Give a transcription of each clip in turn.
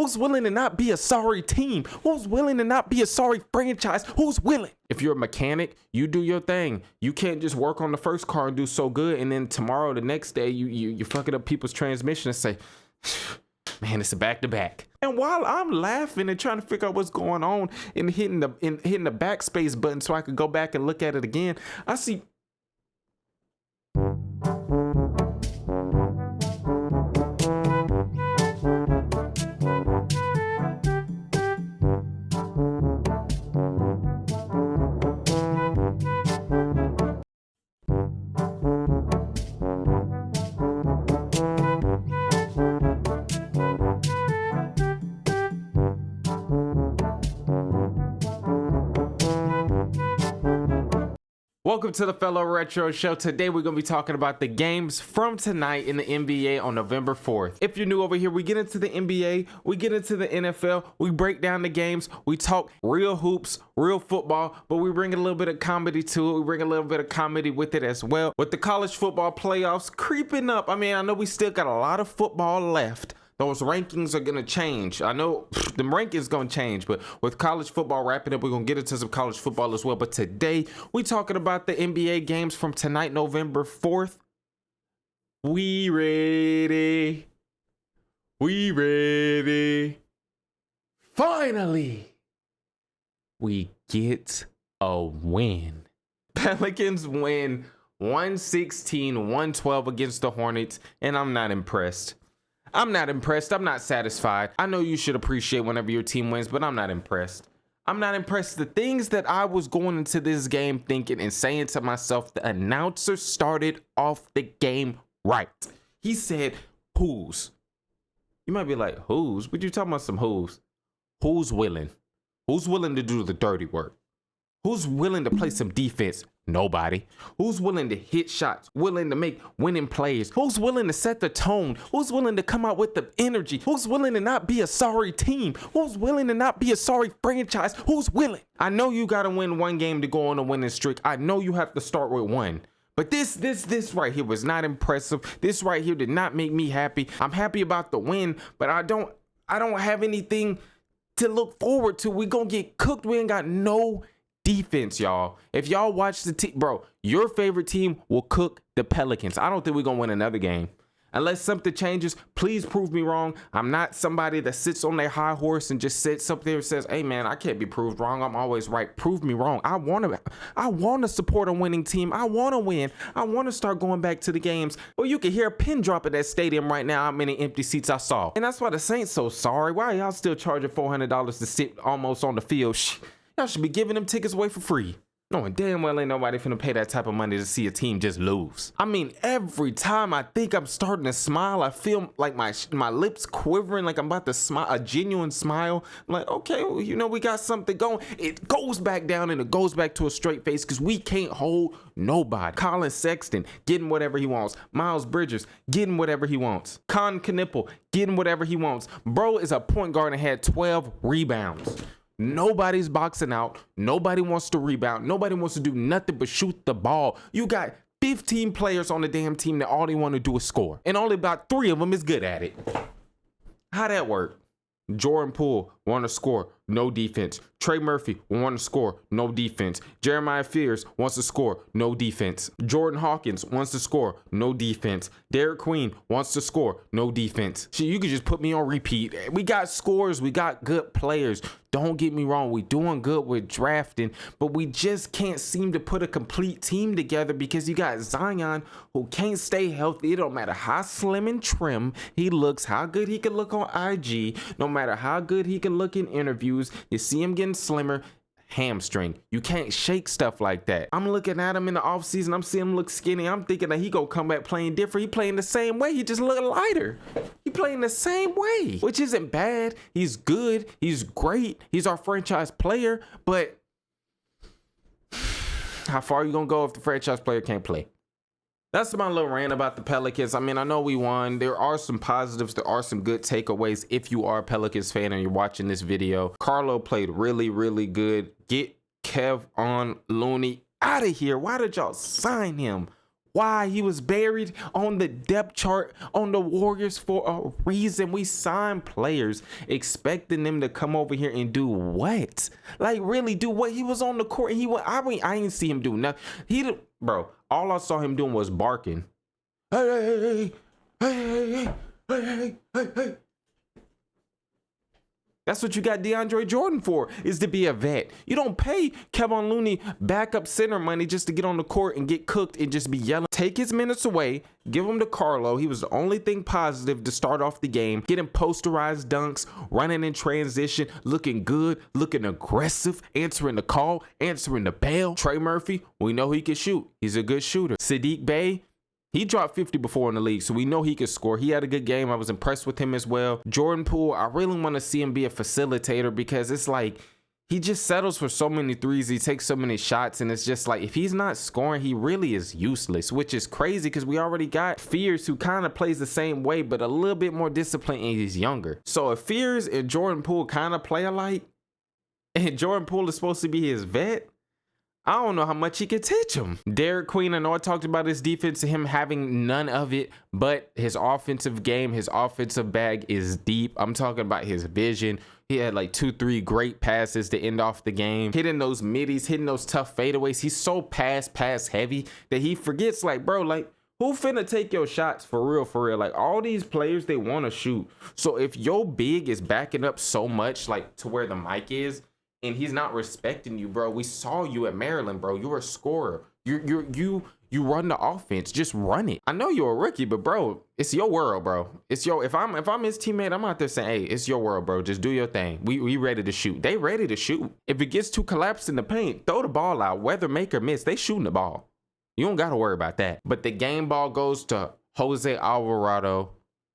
Who's willing to not be a sorry team? Who's willing to not be a sorry franchise? Who's willing? If you're a mechanic, you do your thing. You can't just work on the first car and do so good, and then tomorrow, the next day, you fucking up people's transmission and say, man, it's a back-to-back. And while I'm laughing and trying to figure out what's going on and hitting the backspace button so I could go back and look at it again, I see. Welcome to the Fellowretro show. Today we're going to be talking about the games from tonight in the NBA on November 4th. If you're new over here, we get into the NBA, we get into the NFL, we break down the games, we talk real hoops, real football, but we bring a little bit of comedy to it. We bring a little bit of comedy with it as well. With the college football playoffs creeping up, I mean, I know we still got a lot of football left. Those rankings are going to change. I know the rankings going to change, but with college football wrapping up, we're going to get into some college football as well. But today, we're talking about the NBA games from tonight, November 4th. We ready. We ready. Finally, we get a win. Pelicans win 116-112 against the Hornets, and I'm not impressed. I'm not impressed. I'm not satisfied. I know you should appreciate whenever your team wins, but I'm not impressed. I'm not impressed. The things that I was going into this game thinking and saying to myself, the announcer started off the game right. He said, who's? You might be like, who's? What you talking about some who's? Who's willing? Who's willing to do the dirty work? Who's willing to play some defense? Nobody. Who's willing to hit shots? Willing to make winning plays? Who's willing to set the tone? Who's willing to come out with the energy? Who's willing to not be a sorry team? Who's willing to not be a sorry franchise? Who's willing? I know you got to win one game to go on a winning streak. I know you have to start with one. But this right here was not impressive. This right here did not make me happy. I'm happy about the win, but I don't have anything to look forward to. We gonna get cooked. We ain't got no defense, y'all. If y'all watch the team, bro, your favorite team will cook the Pelicans. I don't think we're gonna win another game. Unless something changes, please prove me wrong. I'm not somebody that sits on their high horse and just sits up there and says, hey man, I can't be proved wrong. I'm always right. Prove me wrong. I want to support a winning team. I want to win. I want to start going back to the games. Well, you can hear a pin drop at that stadium right now, how many empty seats I saw. And that's why the Saints so sorry. Why are y'all still charging $400 to sit almost on the field? Y'all should be giving them tickets away for free. Knowing damn well ain't nobody finna pay that type of money to see a team just lose. I mean, every time I think I'm starting to smile, I feel like my lips quivering, like I'm about to smile, a genuine smile. I'm like, okay, well, you know, we got something going. It goes back down and it goes back to a straight face because we can't hold nobody. Colin Sexton getting whatever he wants. Miles Bridges getting whatever he wants. Con Knipple getting whatever he wants. Bro is a point guard and had 12 rebounds. Nobody's boxing out. Nobody wants to rebound. Nobody wants to do nothing but shoot the ball. You got 15 players on the damn team that all they want to do is score. And only about 3 of them is good at it. How'd that work? Jordan Poole want to score, no defense. Trey Murphy want to score, no defense. Jeremiah Fears wants to score, no defense. Jordan Hawkins wants to score, no defense. Derek Queen wants to score, no defense. Shit, you could just put me on repeat. We got scores, we got good players. Don't get me wrong, we doing good with drafting, but we just can't seem to put a complete team together because you got Zion who can't stay healthy. It don't matter how slim and trim he looks, how good he can look on IG, no matter how good he can look in interviews, you see him getting slimmer. Hamstring. You can't shake stuff like that. I'm looking at him in the offseason. I'm seeing him look skinny. I'm thinking that he gonna come back playing different. He playing the same way. He just look lighter. He playing the same way, which isn't bad. He's good. He's great. He's our franchise player. But how far are you gonna go if the franchise player can't play? That's my little rant about the Pelicans. I mean, I know we won. There are some positives. There are some good takeaways if you are a Pelicans fan and you're watching this video. Carlo played really, really good. Get Kevon Looney out of here. Why did y'all sign him? why he was buried on the depth chart on the Warriors for a reason. We signed players expecting them to come over here and do what? Like really do what? He was on the court and I ain't see him do nothing. Bro, all I saw him doing was barking. Hey, hey, hey, hey, hey, hey, hey, hey. That's what you got DeAndre Jordan for, is to be a vet. You don't pay Kevin Looney backup center money just to get on the court and get cooked and just be yelling. Take his minutes away, give him to Carlo. He was the only thing positive to start off the game. Getting posterized dunks, running in transition, looking good, looking aggressive, answering the call, answering the bell. Trey Murphy, we know he can shoot. He's a good shooter. Saddiq Bey, he dropped 50 before in the league, so we know he could score. He had a good game. I was impressed with him as well. Jordan Poole, I really want to see him be a facilitator because it's like he just settles for so many threes. He takes so many shots, and it's just like if he's not scoring, he really is useless, which is crazy because we already got Fears who kind of plays the same way, but a little bit more disciplined and he's younger. So if Fears and Jordan Poole kind of play alike, and Jordan Poole is supposed to be his vet, I don't know how much he could teach him. Derek Queen, I know I talked about his defense and him having none of it, but his offensive game, his offensive bag is deep. I'm talking about his vision. He had like 2-3 great passes to end off the game, hitting those middies, hitting those tough fadeaways. He's so pass heavy that he forgets, like, bro, like, who finna take your shots for real? Like, all these players, they want to shoot. So if your big is backing up so much, like to where the mic is, and he's not respecting you, bro. We saw you at Maryland, bro. You're a scorer. You run the offense. Just run it. I know you're a rookie, but bro, it's your world, bro. It's your. If I'm his teammate, I'm out there saying, hey, it's your world, bro. Just do your thing. We ready to shoot. They ready to shoot. If it gets too collapsed in the paint, throw the ball out. Whether make or miss, they shooting the ball. You don't gotta worry about that. But the game ball goes to Jose Alvarado.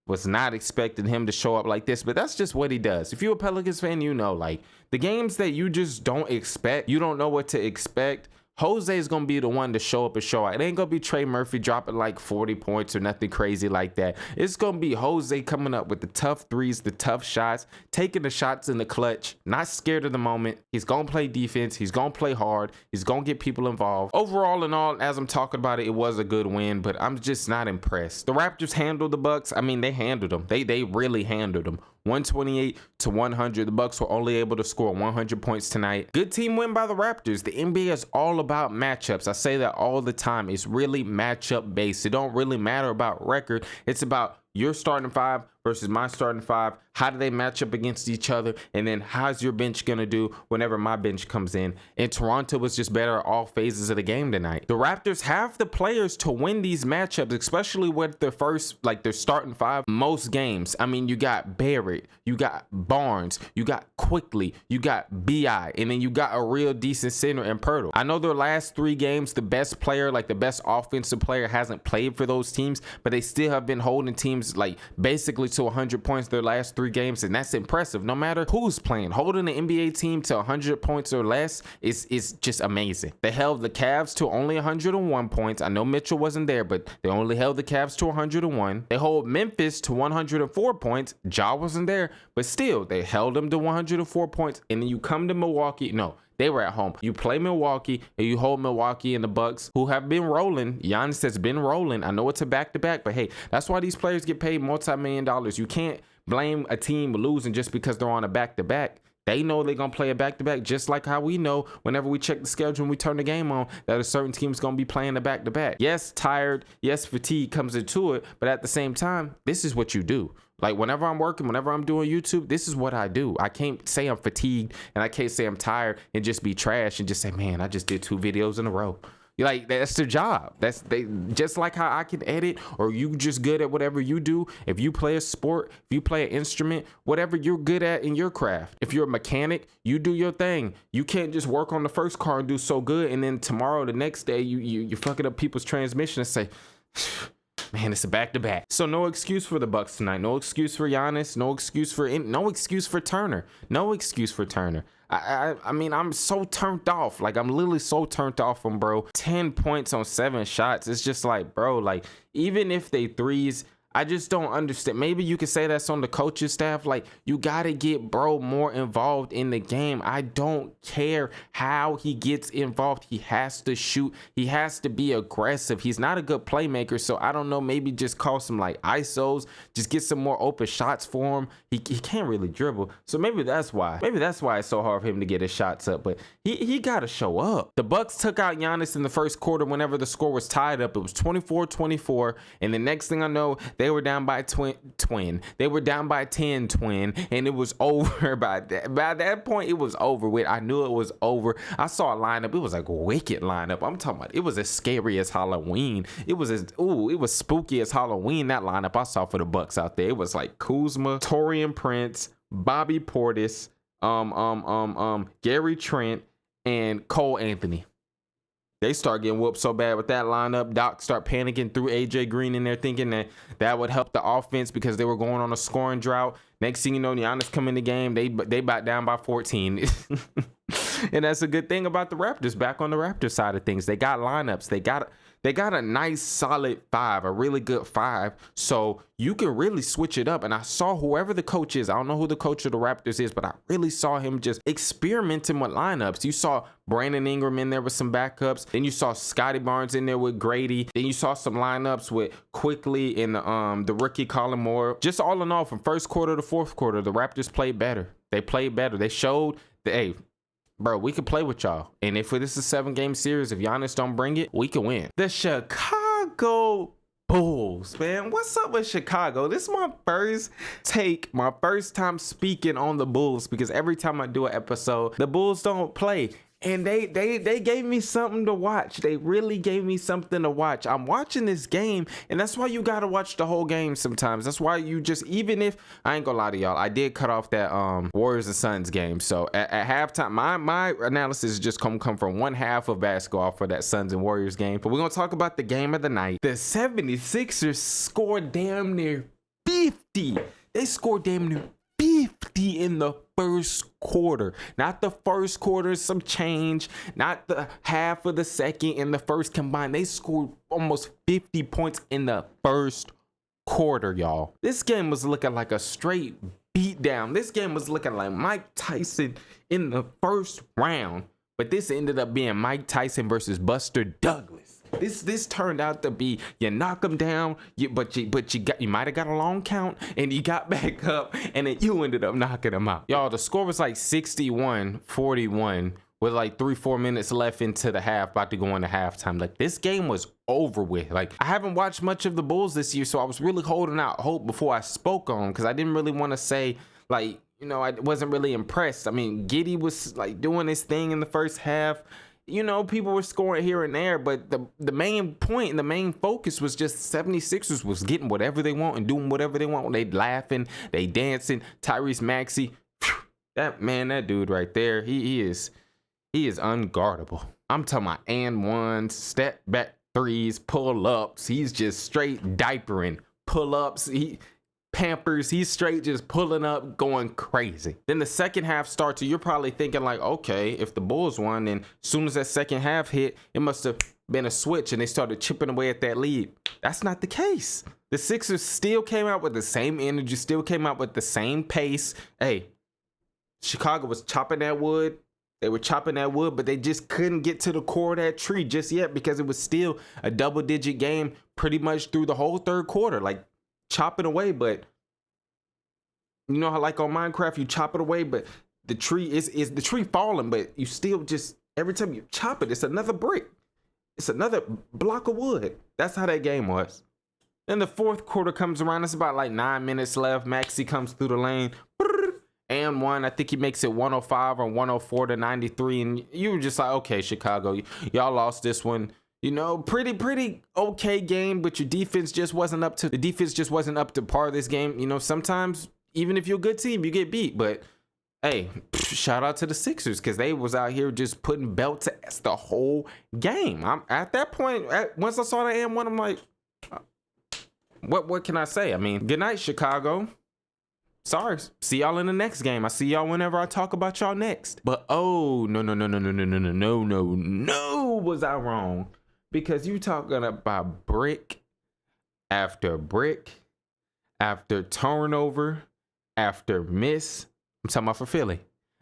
Was not expecting him to show up like this, but that's just what he does. If you're a Pelicans fan, you know, like the games that you just don't expect, you don't know what to expect. Jose is going to be the one to show up and show out. It ain't going to be Trey Murphy dropping like 40 points or nothing crazy like that. It's going to be Jose coming up with the tough threes, the tough shots, taking the shots in the clutch, not scared of the moment. He's going to play defense. He's going to play hard. He's going to get people involved. Overall and all, as I'm talking about it, it was a good win, but I'm just not impressed. The Raptors handled the Bucks. I mean, they handled them. They really handled them. 128-100. The Bucks were only able to score 100 points tonight. Good team win by the Raptors. The NBA is all about matchups. I say that all the time. It's really matchup based. It don't really matter about record. It's about your starting five versus my starting five. How do they match up against each other? And then how's your bench going to do whenever my bench comes in? And Toronto was just better at all phases of the game tonight. The Raptors have the players to win these matchups, especially with their their starting five most games. I mean, you got Barrett, you got Barnes, you got Quickly, you got B.I., and then you got a real decent center in Pirtle. I know their last 3 games, the best player, like the best offensive player hasn't played for those teams, but they still have been holding teams like basically to 100 points their last 3 games, and that's impressive. No matter who's playing, holding the NBA team to 100 points or less is just amazing. They held the Cavs to only 101 points. I know Mitchell wasn't there, but they only held the Cavs to 101. They hold Memphis to 104 points. Ja wasn't there, but still they held them to 104 points. And then you come to Milwaukee. No, they were at home. You play Milwaukee and you hold Milwaukee and the Bucks, who have been rolling. Giannis has been rolling. I know it's a back-to-back, but hey, that's why these players get paid multi-million dollars. You can't blame a team losing just because they're on a back-to-back. They know they're going to play a back-to-back, just like how we know whenever we check the schedule and we turn the game on that a certain team's going to be playing a back-to-back. Yes, tired. Yes, fatigue comes into it. But at the same time, this is what you do. Like whenever I'm working, whenever I'm doing YouTube, this is what I do. I can't say I'm fatigued and I can't say I'm tired and just be trash and just say, man, I just did 2 videos in a row. Like, that's their job. They just like how I can edit, or you just good at whatever you do. If you play a sport, if you play an instrument, whatever you're good at in your craft. If you're a mechanic, you do your thing. You can't just work on the first car and do so good, and then tomorrow, the next day, you're fucking up people's transmission and say, man, it's a back-to-back. So no excuse for the Bucks tonight. No excuse for Giannis. No excuse for Turner. No excuse for Turner. I mean, I'm so turned off. Like, I'm literally so turned off from, bro. 10 points on 7 shots. It's just like, bro, like, even if they threes, I just don't understand. Maybe you could say that's on the coaching staff. Like, you got to get bro more involved in the game. I don't care how he gets involved. He has to shoot. He has to be aggressive. He's not a good playmaker. So I don't know, maybe just call some like ISOs, just get some more open shots for him. He can't really dribble. So maybe that's why. Maybe that's why it's so hard for him to get his shots up. But he got to show up. The Bucks took out Giannis in the first quarter whenever the score was tied up. It was 24-24. And the next thing I know, they were down by twin. They were down by 10 twin, and it was over by that. By that point, it was over with. I knew it was over. I saw a lineup. It was like a wicked lineup. I'm talking about, it was as scary as Halloween. It was it was spooky as Halloween. That lineup I saw for the Bucks out there. It was like Kuzma, Taurean Prince, Bobby Portis, Gary Trent, and Cole Anthony. They start getting whooped so bad with that lineup. Doc start panicking, through AJ Green in there, thinking that would help the offense because they were going on a scoring drought. Next thing you know, Giannis come in the game. They back down by 14. And that's a good thing about the Raptors. Back on the Raptors side of things, they got lineups. They got a nice solid 5, a really good 5. So you can really switch it up. And I saw whoever the coach is, I don't know who the coach of the Raptors is, but I really saw him just experimenting with lineups. You saw Brandon Ingram in there with some backups. Then you saw Scotty Barnes in there with Grady. Then you saw some lineups with Quickly and the rookie Colin Moore. Just all in all, from first quarter to fourth quarter, the Raptors played better. They played better. They showed that, hey, bro, we can play with y'all. And if this is a 7-game series, if Giannis don't bring it, we can win. The Chicago Bulls, man. What's up with Chicago? This is my first take, my first time speaking on the Bulls, because every time I do an episode, the Bulls don't play. And they gave me something to watch. They really gave me something to watch. I'm watching this game, and that's why you gotta watch the whole game sometimes. That's why you just, even if, I ain't gonna lie to y'all, I did cut off that Warriors and Suns game. So at halftime, my analysis is just come from one half of basketball for that Suns and Warriors game. But we're gonna talk about the game of the night. The 76ers scored damn near 50. They scored damn near 50 in the first quarter. Not the first quarter, some change, not the half of the second and the first combined. They scored almost 50 points in the first quarter, y'all. This game was looking like a straight beat down. This game was looking like Mike Tyson in the first round, but this ended up being Mike Tyson versus Buster Douglas. This turned out to be, you knock him down, but you might have got a long count, and you got back up, and then you ended up knocking him out. Y'all, the score was like 61-41 with like 3-4 minutes left into the half, about to go into halftime. Like, this game was over with. Like, I haven't watched much of the Bulls this year, so I was really holding out hope before I spoke on them, because I didn't really want to say, like, you know, I wasn't really impressed. I mean, Giddey was like doing his thing in the first half. You know, people were scoring here and there, but the main point and the main focus was just 76ers was getting whatever they want and doing whatever they want. They laughing, they dancing. Tyrese Maxey, that dude right there, he is unguardable. I'm talking about and ones, step back threes, pull ups. He's just straight diapering, pull ups. Pampers, he's straight just pulling up, going crazy. Then the second half starts, and you're probably thinking like, okay, if the Bulls won, then as soon as that second half hit, it must have been a switch and they started chipping away at that lead. That's not the case. The Sixers still came out with the same energy, still came out with the same pace. Hey, Chicago was chopping that wood. They were chopping that wood, but they just couldn't get to the core of that tree just yet, because it was still a double-digit game pretty much through the whole third quarter. Like, chopping away, but you know how like on Minecraft you chop it away, but the tree is the tree falling, but you still just, every time you chop it, it's another brick, it's another block of wood. That's how that game was. Then the fourth quarter comes around. It's about like 9 minutes left. Maxey comes through the lane and one. I think he makes it 105 or 104 to 93, and you were just like, okay, Chicago, y'all lost this one. You know, pretty okay game, but your defense just wasn't up to par this game. You know, sometimes even if you're a good team, you get beat. But hey, shout out to the Sixers, because they was out here just putting belt to ass the whole game. I'm at that point. Once I saw the M1, I'm like, what can I say? I mean, good night, Chicago. Sorry. See y'all in the next game. I see y'all whenever I talk about y'all next. But oh no, was I wrong? Because you talking about brick after brick after turnover, after miss. I'm talking about for Philly.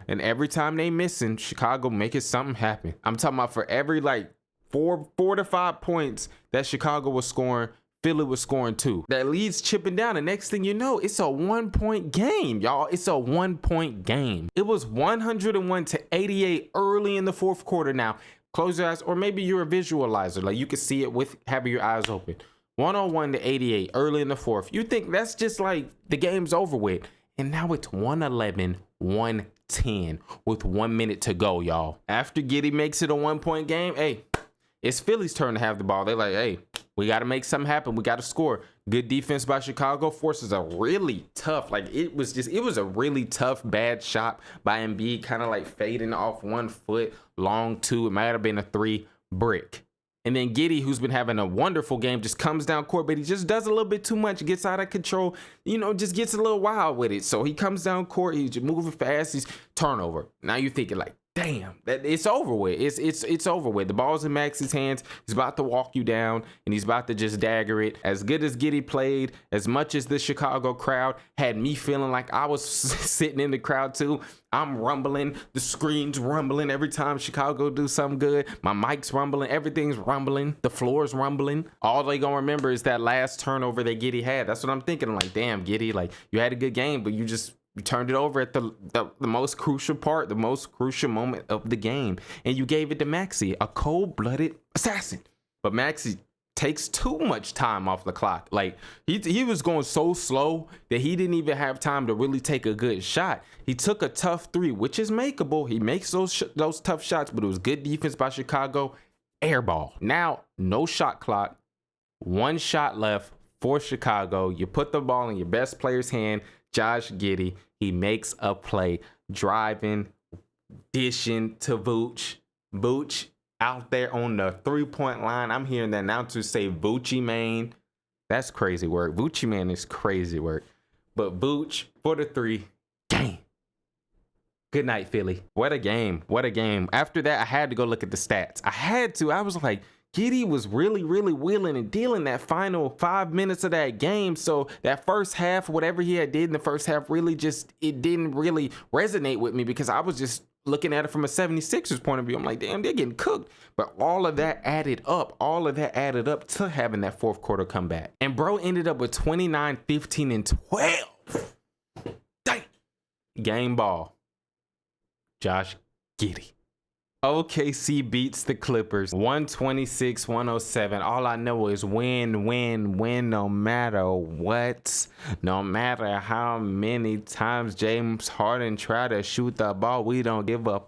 And every time they missing, Chicago making something happen. I'm talking about for every like four to 5 points that Chicago was scoring, Philly was scoring too. That lead's chipping down. The next thing you know, it's a 1-point game, y'all. It's a 1-point game. It was 101-88 early in the fourth quarter. Now, close your eyes, or maybe you're a visualizer. Like you can see it with having your eyes open. 101-88 early in the fourth. You think that's just like the game's over with. And now it's 111-110 with 1 minute to go, y'all. After Giddey makes it a 1-point game, hey, it's Philly's turn to have the ball. They're like, hey, we got to make something happen. We got to score. Good defense by Chicago forces a really tough, like it was a really tough, bad shot by Embiid, kind of like fading off 1 foot, long 2. It might have been a 3 brick. And then Giddey, who's been having a wonderful game, just comes down court, but he just does a little bit too much, gets out of control, just gets a little wild with it. So he comes down court, he's just moving fast, he's turnover. Now you're thinking like, damn, that it's over with. It's over with. The ball's in Maxey's hands. He's about to walk you down, and he's about to just dagger it. As good as Giddey played, as much as the Chicago crowd had me feeling like I was sitting in the crowd too, I'm rumbling. The screen's rumbling every time Chicago do something good. My mic's rumbling. Everything's rumbling. The floor's rumbling. All they gonna remember is that last turnover that Giddey had. That's what I'm thinking. I'm like, damn, Giddey, like you had a good game, but you turned it over at the most crucial part, the most crucial moment of the game. And you gave it to Maxey, a cold-blooded assassin. But Maxey takes too much time off the clock. Like he was going so slow that he didn't even have time to really take a good shot. He took a tough 3, which is makeable. He makes those tough shots, but it was good defense by Chicago. Air ball. Now, no shot clock. 1 shot left for Chicago. You put the ball in your best player's hand, Josh Giddey. He makes a play, driving, dishing to Vooch. Vooch out there on the 3-point line. I'm hearing the announcers say Voochie man. That's crazy work. Voochie man is crazy work. But Vooch for the 3. Game. Good night, Philly. What a game. What a game. After that, I had to go look at the stats. I had to. I was like, Giddey was really, really wheeling and dealing that final 5 minutes of that game. So that first half, whatever he had did in the first half, really it didn't really resonate with me because I was just looking at it from a 76ers point of view. I'm like, damn, they're getting cooked. But all of that added up to having that fourth quarter comeback. And bro ended up with 29, 15, and 12. Dang. Game ball. Josh Giddey. OKC beats the Clippers 126-107. All I know is win, no matter what. No matter how many times James Harden try to shoot the ball, we don't give up.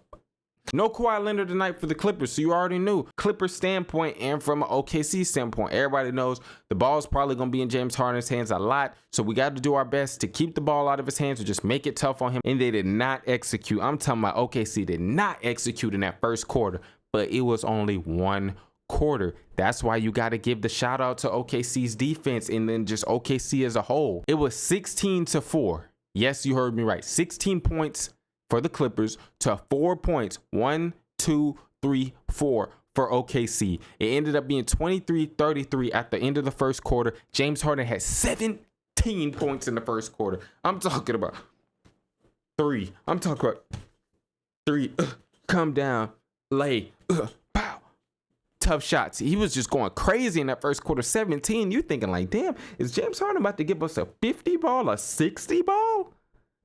No Kawhi Leonard tonight for the Clippers, so you already knew. Clippers standpoint and from an OKC standpoint, everybody knows the ball's probably going to be in James Harden's hands a lot, so we got to do our best to keep the ball out of his hands or just make it tough on him, and they did not execute. I'm talking about OKC did not execute in that first quarter, but it was only 1 quarter. That's why you got to give the shout out to OKC's defense and then just OKC as a whole. It was 16-4. Yes, you heard me right. 16 points for the Clippers to 4 points. 1, 2, 3, 4 for OKC. It ended up being 23-33 at the end of the first quarter. James Harden had 17 points in the first quarter. I'm talking about 3. I'm talking about 3. Come down, lay, pow. Tough shots. He was just going crazy in that first quarter. 17. You thinking like, damn, is James Harden about to give us a 50 ball, a 60 ball?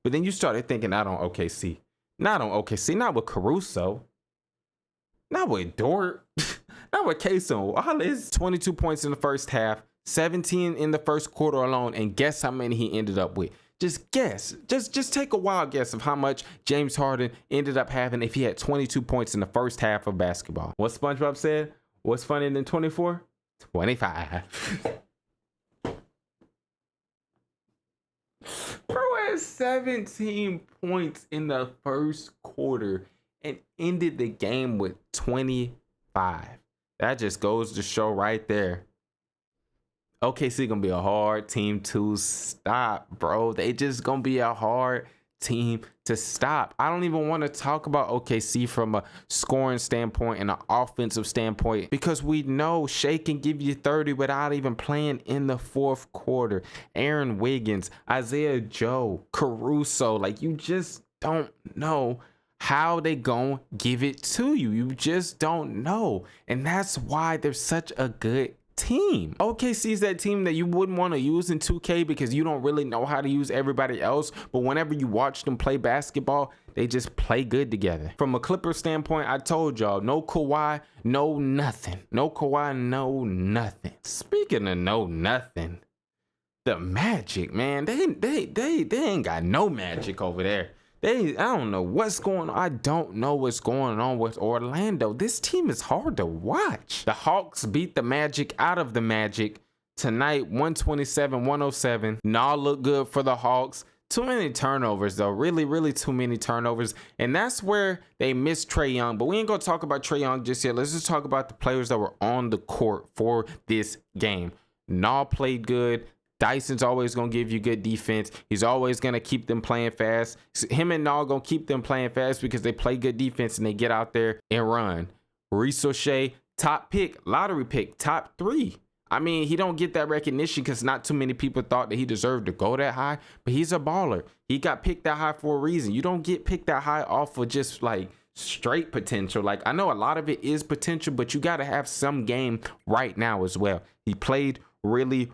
But then you started thinking, not on OKC. Not on OKC. Not with Caruso. Not with Dort. Not with Kayson Wallace. 22 points in the first half. 17 in the first quarter alone. And guess how many he ended up with? Just guess. Just take a wild guess of how much James Harden ended up having if he had 22 points in the first half of basketball. What SpongeBob said? What's funnier than 24? 25. Bro had 17 points in the first quarter and ended the game with 25. That just goes to show right there. OKC gonna be a hard team to stop, bro. They just gonna be a hard team to stop. I don't even want to talk about OKC from a scoring standpoint and an offensive standpoint, because we know Shea can give you 30 without even playing in the fourth quarter. Aaron Wiggins, Isaiah Joe, Caruso, like, you just don't know how they gonna give it to you. You just don't know. And that's why they're such a good team. OKC is that team that you wouldn't want to use in 2K because you don't really know how to use everybody else. But whenever you watch them play basketball, they just play good together. From a Clipper standpoint, I told y'all, no Kawhi, no nothing. No Kawhi, no nothing. Speaking of no nothing, the Magic, man, they ain't got no magic over there. I don't know what's going on. I don't know what's going on with Orlando. This team is hard to watch. The Hawks beat the Magic out of the Magic tonight, 127-107. Nah, look good for the Hawks. Too many turnovers, though. Really too many turnovers. And that's where they missed Trae Young. But we ain't going to talk about Trae Young just yet. Let's just talk about the players that were on the court for this game. Nah played good. Dyson's always going to give you good defense. He's always going to keep them playing fast. Him and Nall going to keep them playing fast because they play good defense and they get out there and run. Reese O'Shea, top pick, lottery pick, top 3. I mean, he don't get that recognition because not too many people thought that he deserved to go that high, but he's a baller. He got picked that high for a reason. You don't get picked that high off of just like straight potential. Like, I know a lot of it is potential, but you got to have some game right now as well. He played really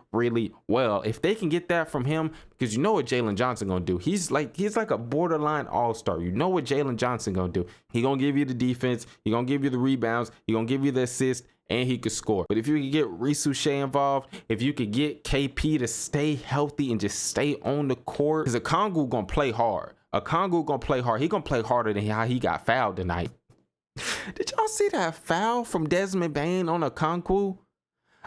well. If they can get that from him, because you know what Jalen Johnson gonna do. He's like a borderline all-star. You know what Jalen Johnson gonna do. He gonna give you the defense. He gonna give you the rebounds. He gonna give you the assist, and he could score. But if you could get Reese Shea involved, if you could get KP to stay healthy and just stay on the court, because Okongwu gonna play hard. Okongwu gonna play hard. He gonna play harder than how he got fouled tonight. Did y'all see that foul from Desmond Bane on Okongwu?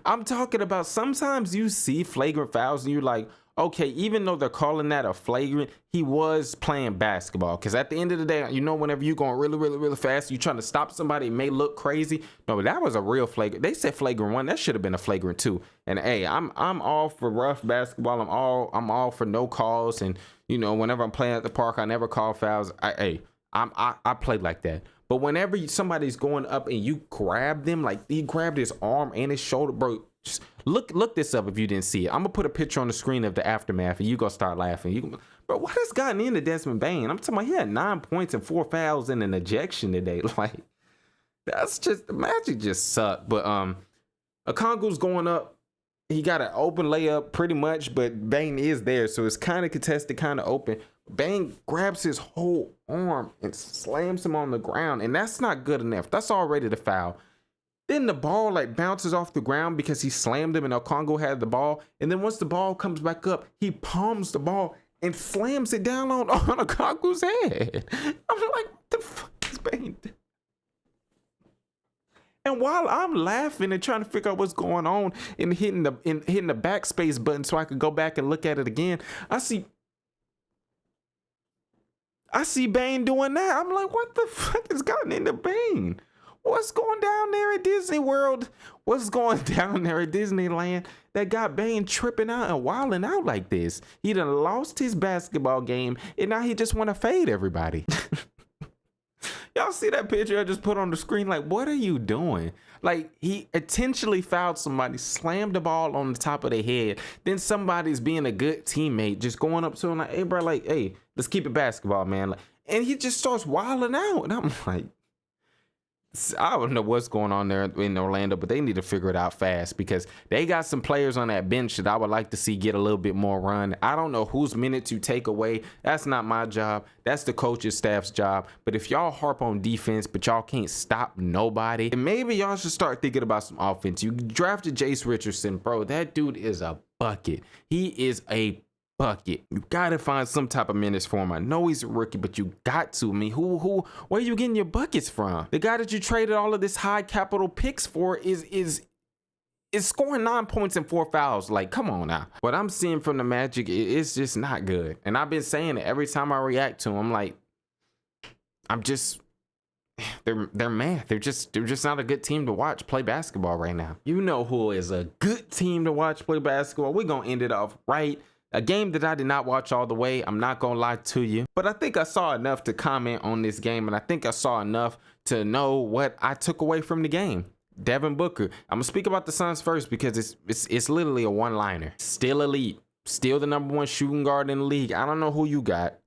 I'm talking about, sometimes you see flagrant fouls and you're like, okay, even though they're calling that a flagrant, he was playing basketball. Because at the end of the day, you know, whenever you're going really fast, you're trying to stop somebody, it may look crazy. No, but that was a real flagrant. They said flagrant 1. That should have been a flagrant 2. And hey, I'm all for rough basketball. I'm all for no calls. And you know, whenever I'm playing at the park, I never call fouls. I play like that. But whenever somebody's going up and you grab them, like he grabbed his arm and his shoulder, bro, just look this up if you didn't see it. I'm going to put a picture on the screen of the aftermath and you go start laughing. Bro, what has gotten into Desmond Bane? I'm talking about he had 9 points and 4 fouls and an ejection today. Like, that's just, the Magic just sucked. But Okongwu's going up. He got an open layup pretty much, but Bane is there. So it's kind of contested, kind of open. Bane grabs his whole arm and slams him on the ground, and that's not good enough. That's already the foul. Then the ball like bounces off the ground because he slammed him and Okongwu had the ball. And then once the ball comes back up, he palms the ball and slams it down on Okongwu's head. I'm like, what the fuck is Bane doing? And while I'm laughing and trying to figure out what's going on and hitting the backspace button so I could go back and look at it again, I see Bane doing that. I'm like, what the fuck has gotten into Bane? What's going down there at Disney World? What's going down there at Disneyland that got Bane tripping out and wilding out like this? He done lost his basketball game and now he just want to fade everybody. Y'all see that picture I just put on the screen? Like, what are you doing? Like, he intentionally fouled somebody, slammed the ball on the top of their head. Then somebody's being a good teammate, just going up to him like, hey, bro, like, hey, let's keep it basketball, man. Like, and he just starts wilding out. And I'm like, I don't know what's going on there in Orlando, but they need to figure it out fast because they got some players on that bench that I would like to see get a little bit more run. I don't know whose minutes you take away. That's not my job. That's the coach's staff's job. But if y'all harp on defense, but y'all can't stop nobody, then maybe y'all should start thinking about some offense. You drafted Jace Richardson, bro. That dude is a bucket. He is a bucket. You gotta find some type of minutes for him. I know he's a rookie, but you got to. I mean, where are you getting your buckets from? The guy that you traded all of this high capital picks for is scoring 9 points and 4 fouls. Like, come on now. What I'm seeing from the Magic is just not good. And I've been saying it every time I react to them. I'm like, they're mad. They're just not a good team to watch play basketball right now. You know who is a good team to watch play basketball? We're gonna end it off right A game that I did not watch all the way, I'm not gonna lie to you, but I think I saw enough to comment on this game, and I think I saw enough to know what I took away from the game. Devin Booker. I'm gonna speak about the Suns first because it's literally a one-liner. Still elite, still the #1 shooting guard in the league. I don't know who you got.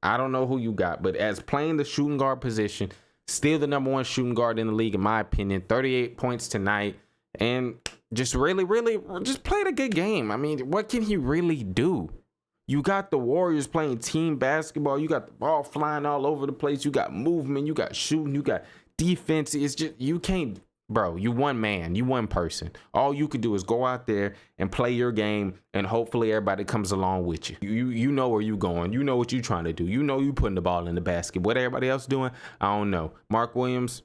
But as playing the shooting guard position, still the #1 shooting guard in the league in my opinion. 38 points tonight, and just really just played a good game. I mean, what can he really do? You got the Warriors playing team basketball. You got the ball flying all over the place. You got movement. You got shooting. You got defense. It's just, you can't, bro. You one man. You one person. All you could do is go out there and play your game, and hopefully everybody comes along with you. You know where you going. You know what you trying to do. You know you putting the ball in the basket. What everybody else doing, I don't know. Mark Williams,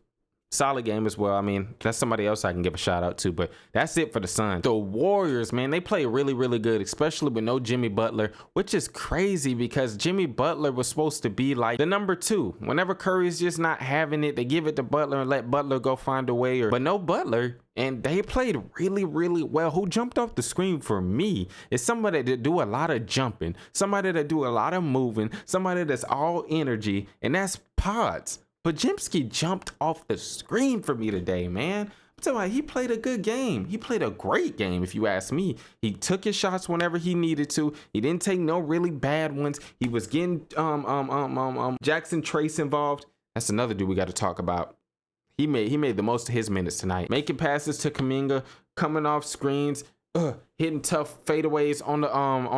solid game as well. I mean, that's somebody else I can give a shout out to, but that's it for the Suns. The Warriors, man, they play really good, especially with no Jimmy Butler, which is crazy because Jimmy Butler was supposed to be like the #2. Whenever Curry's just not having it, they give it to Butler and let Butler go find a way, but no Butler. And they played really well. Who jumped off the screen for me is somebody that do a lot of jumping, somebody that do a lot of moving, somebody that's all energy, and that's Pods. But Jimsky jumped off the screen for me today, man. I'm telling you, he played a good game. He played a great game, if you ask me. He took his shots whenever he needed to. He didn't take no really bad ones. He was getting Jackson Trace involved. That's another dude we got to talk about. He made the most of his minutes tonight, making passes to Kuminga, coming off screens, hitting tough fadeaways on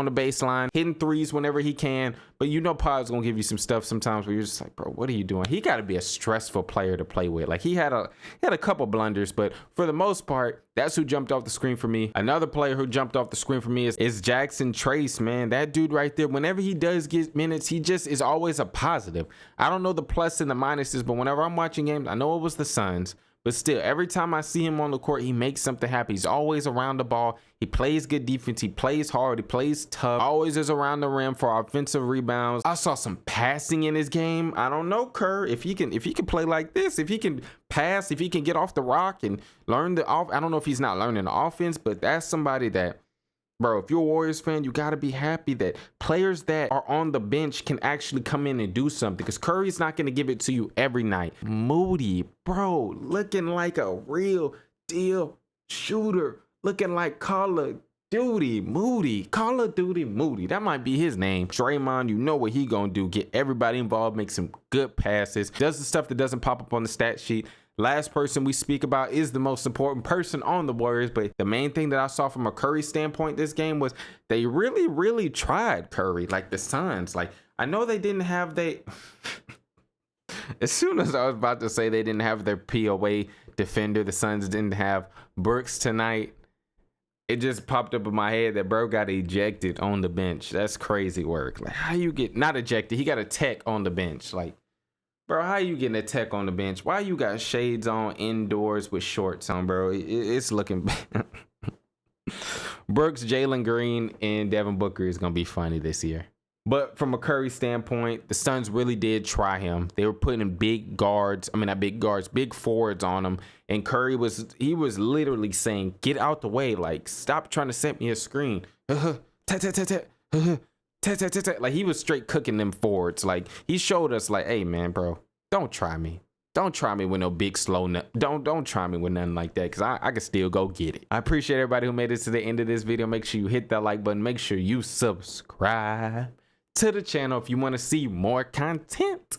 the baseline, hitting threes whenever he can. But you know Pod's gonna give you some stuff sometimes where you're just like, bro, what are you doing? He got to be a stressful player to play with. Like he had a couple blunders, but for the most part, that's who jumped off the screen for me. Another player who jumped off the screen for me is Jackson Trace, man. That dude right there, whenever he does get minutes, he just is always a positive. I don't know the plus and the minuses, but whenever I'm watching games, I know it was the Suns, but still, every time I see him on the court, he makes something happen. He's always around the ball. He plays good defense. He plays hard. He plays tough. Always is around the rim for offensive rebounds. I saw some passing in his game. I don't know, Kerr, if he can play like this, if he can pass, if he can get off the rock and learn the off. I don't know if he's not learning the offense, but that's somebody that, bro, if you're a Warriors fan, you got to be happy that players that are on the bench can actually come in and do something, because Curry's not going to give it to you every night. Moody, bro, looking like a real deal shooter, looking like Call of Duty Moody. Call of Duty Moody. That might be his name. Draymond, you know what he going to do. Get everybody involved, make some good passes, does the stuff that doesn't pop up on the stat sheet. Last person we speak about is the most important person on the Warriors, but the main thing that I saw from a Curry standpoint this game was they really tried Curry, like the Suns. Like, I know they didn't have as soon as I was about to say they didn't have their POA defender, the Suns didn't have Brooks tonight, it just popped up in my head that bro got ejected on the bench. That's crazy work. Like, how you get, not ejected, he got a tech on the bench. Like, bro, how you getting a tech on the bench? Why you got shades on indoors with shorts on, bro? It's looking bad. Brooks, Jalen Green, and Devin Booker is going to be funny this year. But from a Curry standpoint, the Suns really did try him. They were putting big forwards on him. And Curry was literally saying, get out the way. Like, stop trying to set me a screen. Like, he was straight cooking them forwards. Like, he showed us, like, hey, man, bro, don't try me. Don't try me with no big slow. Don't try me with nothing like that, because I can still go get it. I appreciate everybody who made it to the end of this video. Make sure you hit that like button. Make sure you subscribe to the channel if you want to see more content.